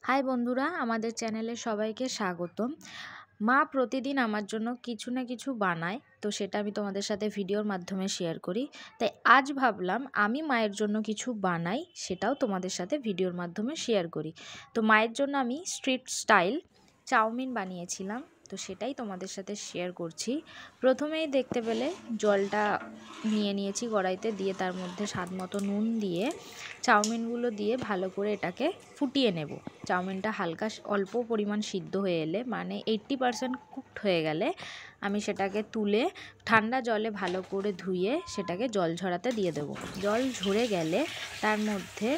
High বন্ধুরা, আমাদের চ্যানেলে সবাইকে স্বাগতম। মা প্রতিদিন আমার জন্য কিছু না কিছু বানায়, তো সেটা আমি তোমাদের সাথে ভিডিওর মাধ্যমে শেয়ার করি। তাই আজ ভাবলাম আমি মায়ের জন্য কিছু বানাই, সেটাও তোমাদের সাথে ভিডিওর মাধ্যমে শেয়ার করি। তো মায়ের জন্য আমি স্ট্রিট স্টাইল চাউমিন বানিয়েছিলাম, তো সেটাই তোমাদের সাথে শেয়ার করছি। প্রথমেই দেখতে পেলে জলটা নিয়েছি কড়াইতে, দিয়ে তার মধ্যে স্বাদ মতো নুন দিয়ে চাউমিনগুলো দিয়ে ভালো করে এটাকে ফুটিয়ে নেব। চাউমিনটা হালকা অল্প পরিমাণ সিদ্ধ হয়ে এলে, মানে 80% কুকড হয়ে গেলে, আমি সেটাকে তুলে ঠান্ডা জলে ভালো করে ধুয়ে সেটাকে জল ঝরাতে দিয়ে দেবো। জল ঝরে গেলে তার মধ্যে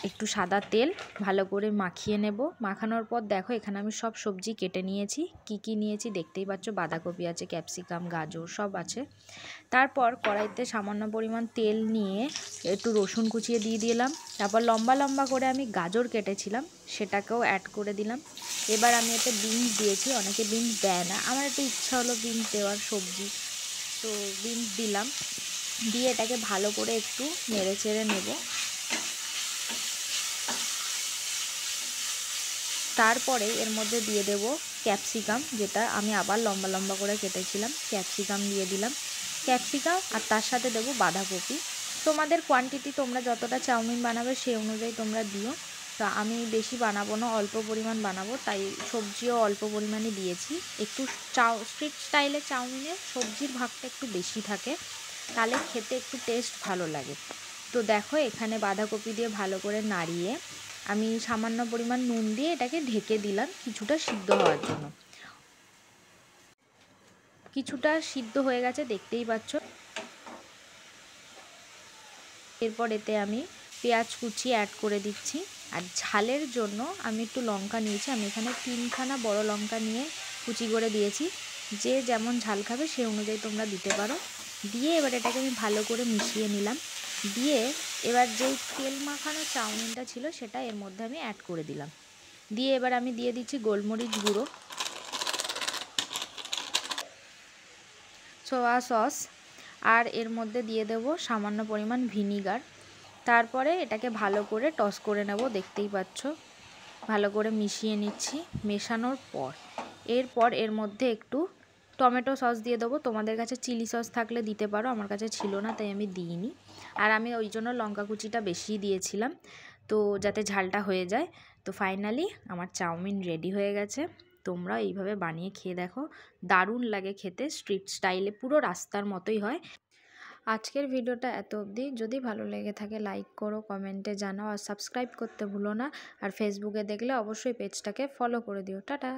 একটু সাদা তেল ভালো করে মাখিয়ে নেব। মাখানোর পর দেখো এখানে আমি সব সবজি কেটে নিয়েছি। কি নিয়েছি দেখতেই পাচ্ছ, বাঁধাকপি আছে, ক্যাপসিকাম, গাজর সব আছে। তারপর কড়াইতে সামান্য পরিমাণ তেল নিয়ে একটু রসুন কুচিয়ে দিয়ে দিলাম। তারপর লম্বা লম্বা করে আমি গাজর কেটেছিলাম, সেটাকেও অ্যাড করে দিলাম। এবার আমি এতে বিনস দিয়েছি, অনেকে বিনস দেয় না, আমার একটু ইচ্ছা হলো বিনস দেওয়ার সবজি, তো বিনস দিলাম। দিয়ে এটাকে ভালো করে একটু নেড়ে চেড়ে নেব। তারপরে এর মধ্যে দিয়ে দেব ক্যাপসিকাম, যেটা আমি আবার লম্বা লম্বা করে কেটেছিলাম, ক্যাপসিকাম দিয়ে দিলাম। ক্যাপসিকাম আর তার সাথে দেবো বাঁধাকপি। তোমাদের কোয়ান্টিটি তোমরা যতটা চাউমিন বানাবে সেই অনুযায়ী তোমরা দিও। তো আমি বেশি বানাবো না, অল্প পরিমাণ বানাবো, তাই সবজিও অল্প পরিমাণে দিয়েছি। একটু স্ট্রিট স্টাইলে চাউমিনে সবজির ভাগটা একটু বেশি থাকে, তাহলে খেতে একটু টেস্ট ভালো লাগে। তো দেখো এখানে বাঁধাকপি দিয়ে ভালো করে নাড়িয়ে আমি সামান্য পরিমাণ নুন দিয়ে এটাকে ঢেকে দিলাম কিছুটা সিদ্ধ হওয়ার জন্য। কিছুটা সিদ্ধ হয়ে গেছে দেখতেই পাচ্ছ। এরপর এতে আমি পেঁয়াজ কুচি অ্যাড করে দিচ্ছি। আর ঝালের জন্য আমি একটু লঙ্কা নিয়েছি, আমি এখানে 3খানা বড় লঙ্কা নিয়ে কুচি করে দিয়েছি। যে যেমন ঝাল খাবে সেই অনুযায়ী তোমরা দিতে পারো। দিয়ে এবার এটাকে আমি ভালো করে মিশিয়ে নিলাম। দিয়ে এবার যেই তেল মাখানো চাউমিনটা ছিল সেটা এর মধ্যে আমি অ্যাড করে দিলাম। দিয়ে এবার আমি দিয়ে দিচ্ছি গোলমরিচ গুঁড়ো, সোয়া সস, আর এর মধ্যে দিয়ে দেব সামান্য পরিমাণ ভিনিগার। তারপরে এটাকে ভালো করে টস করে নেব, দেখতেই পাচ্ছ ভালো করে মিশিয়ে নিচ্ছি। মেশানোর পর এরপর এর মধ্যে একটু টমেটো সস দিয়ে দেবো। তোমাদের কাছে চিলি সস থাকলে দিতে পারো, আমার কাছে ছিল না তাই আমি দিইনি। আর আমি ওই জন্য লঙ্কা কুচিটা বেশিই দিয়েছিলাম, তো যাতে ঝালটা হয়ে যায়। তো ফাইনালি আমার চাউমিন রেডি হয়ে গেছে। তোমরা এইভাবে বানিয়ে খেয়ে দেখো, দারুণ লাগে খেতে, স্ট্রিট স্টাইলে পুরো রাস্তার মতোই হয়। আজকের ভিডিওটা এত অবধি। যদি ভালো লেগে থাকে লাইক করো, কমেন্টে জানাও, আর সাবস্ক্রাইব করতে ভুলো না। আর ফেসবুকে দেখলে অবশ্যই পেজটাকে ফলো করে দিও। টাটা।